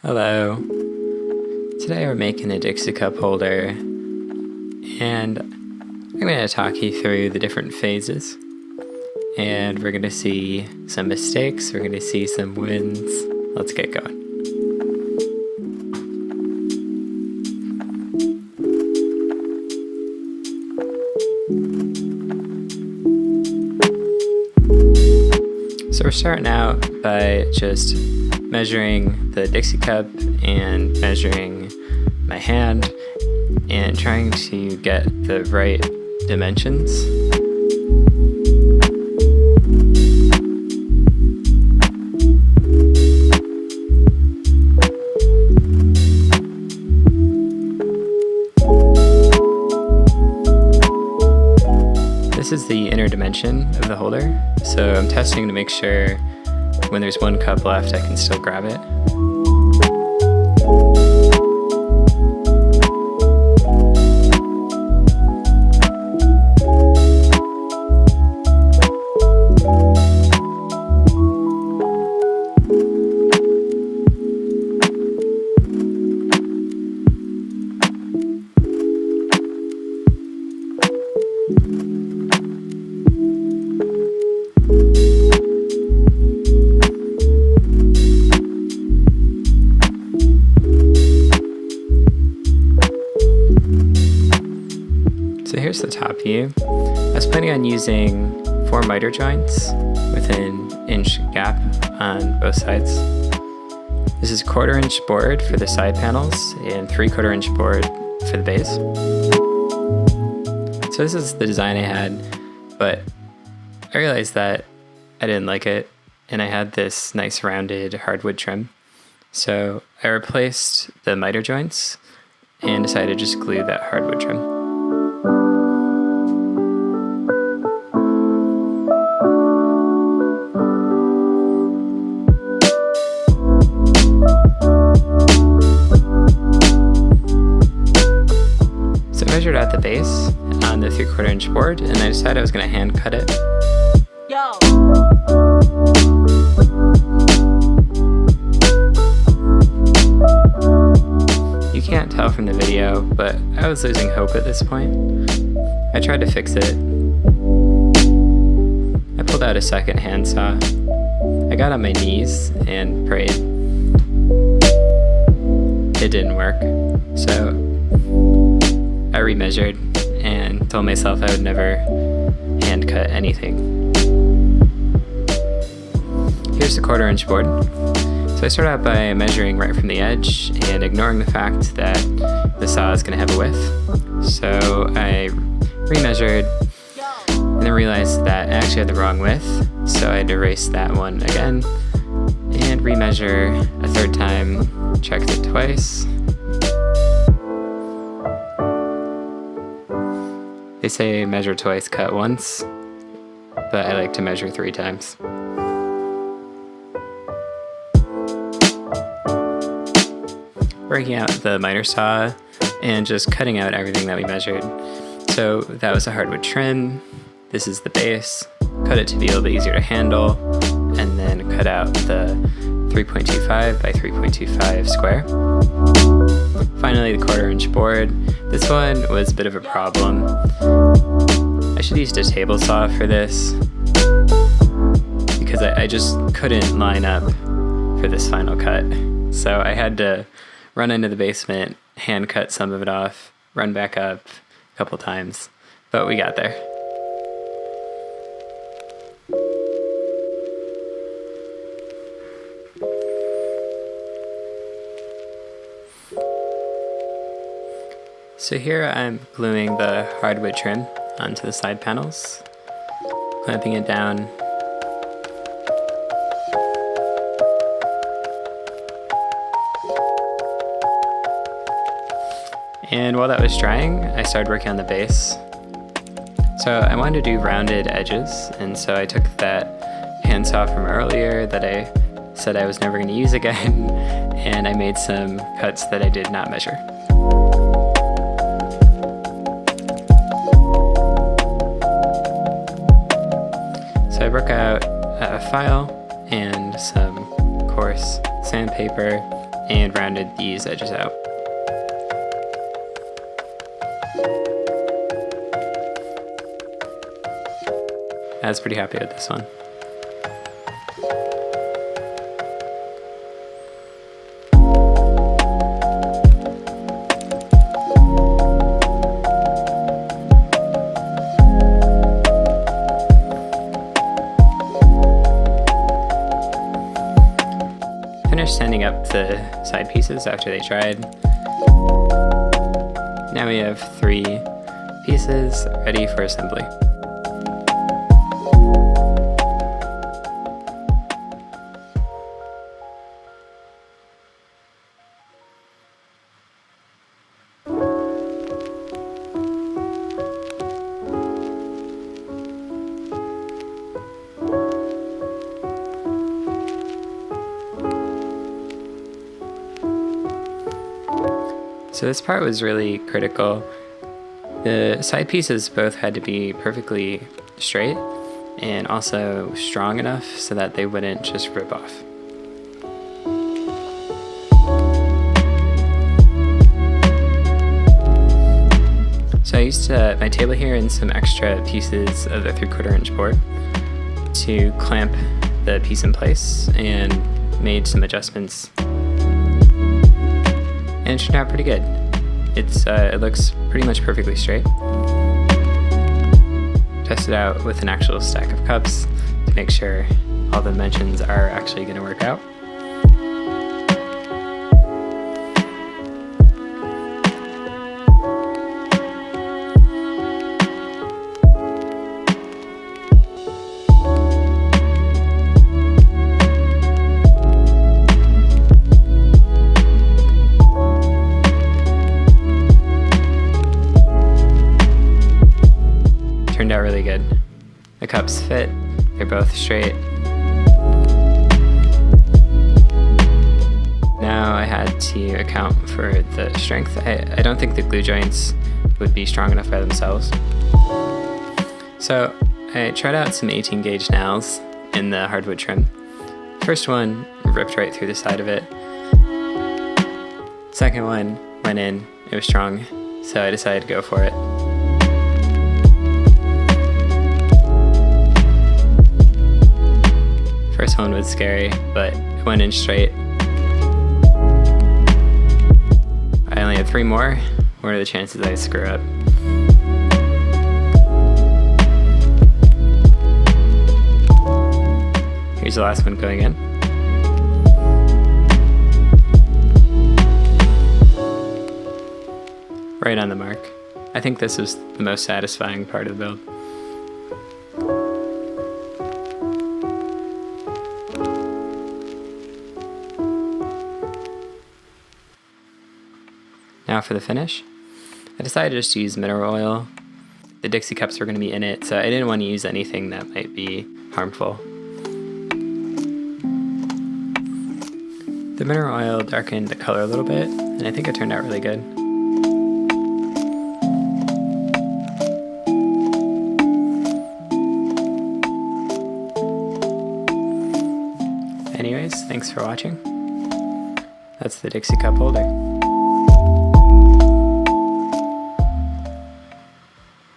Hello. Today we're making a Dixie cup holder, and I'm going to talk you through the different phases, and we're going to see some mistakes, we're going to see some wins. Let's get going. So we're starting out by just measuring the Dixie cup and measuring my hand and trying to get the right dimensions. This is the inner dimension of the holder, so I'm testing to make sure when there's one cup left I can still grab it. So here's the top view. I was planning on using 4 miter joints with an inch gap on both sides. This is a 1/4 inch board for the side panels and 3/4 inch board for the base. So this is the design I had, but I realized that I didn't like it, and I had this nice rounded hardwood trim. So I replaced the miter joints and decided to just glue that hardwood trim. Measured out the base on the 3/4 inch board, and I decided I was going to hand cut it. Yo. You can't tell from the video, but I was losing hope at this point. I tried to fix it. I pulled out a second handsaw. I got on my knees and prayed. It didn't work, so I remeasured and told myself I would never hand cut anything. Here's the 1/4 inch board. So I start out by measuring right from the edge and ignoring the fact that the saw is going to have a width. So I remeasured and then realized that I actually had the wrong width. So I had to erase that one again and remeasure a 3rd time, checked it twice. They say measure twice, cut once, but I like to measure 3 times. Breaking out the miter saw and just cutting out everything that we measured. So that was a hardwood trim, this is the base, cut it to be a little bit easier to handle, and then cut out the 3.25 by 3.25 square. Finally, the 1/4 inch board. This one was a bit of a problem. I should have used a table saw for this because I just couldn't line up for this final cut. So I had to run into the basement, hand cut some of it off, run back up a couple times, but we got there. So here I'm gluing the hardwood trim onto the side panels, clamping it down. And while that was drying, I started working on the base. So I wanted to do rounded edges, and so I took that handsaw from earlier that I said I was never going to use again, and I made some cuts that I did not measure. So I broke out a file and some coarse sandpaper and rounded these edges out. I was pretty happy with this one. Finished sanding up the side pieces after they dried. Now we have 3 pieces ready for assembly. So this part was really critical. The side pieces both had to be perfectly straight and also strong enough so that they wouldn't just rip off. So I used my table here and some extra pieces of the 3/4 inch board to clamp the piece in place and made some adjustments. And it turned out pretty good. It looks pretty much perfectly straight. Test it out with an actual stack of cups to make sure all the dimensions are actually going to work out. Turned out really good. The cups fit, they're both straight. Now I had to account for the strength. I don't think the glue joints would be strong enough by themselves. So I tried out some 18 gauge nails in the hardwood trim. First one ripped right through the side of it. Second one went in, it was strong, so I decided to go for it. First one was scary, but it went in straight. I only had 3 more. What are the chances I screw up? Here's the last one going in. Right on the mark. I think this was the most satisfying part of the build. Now for the finish, I decided just to use mineral oil. The Dixie cups were going to be in it, so I didn't want to use anything that might be harmful. The mineral oil darkened the color a little bit, and I think it turned out really good. Anyways, thanks for watching. That's the Dixie cup holder.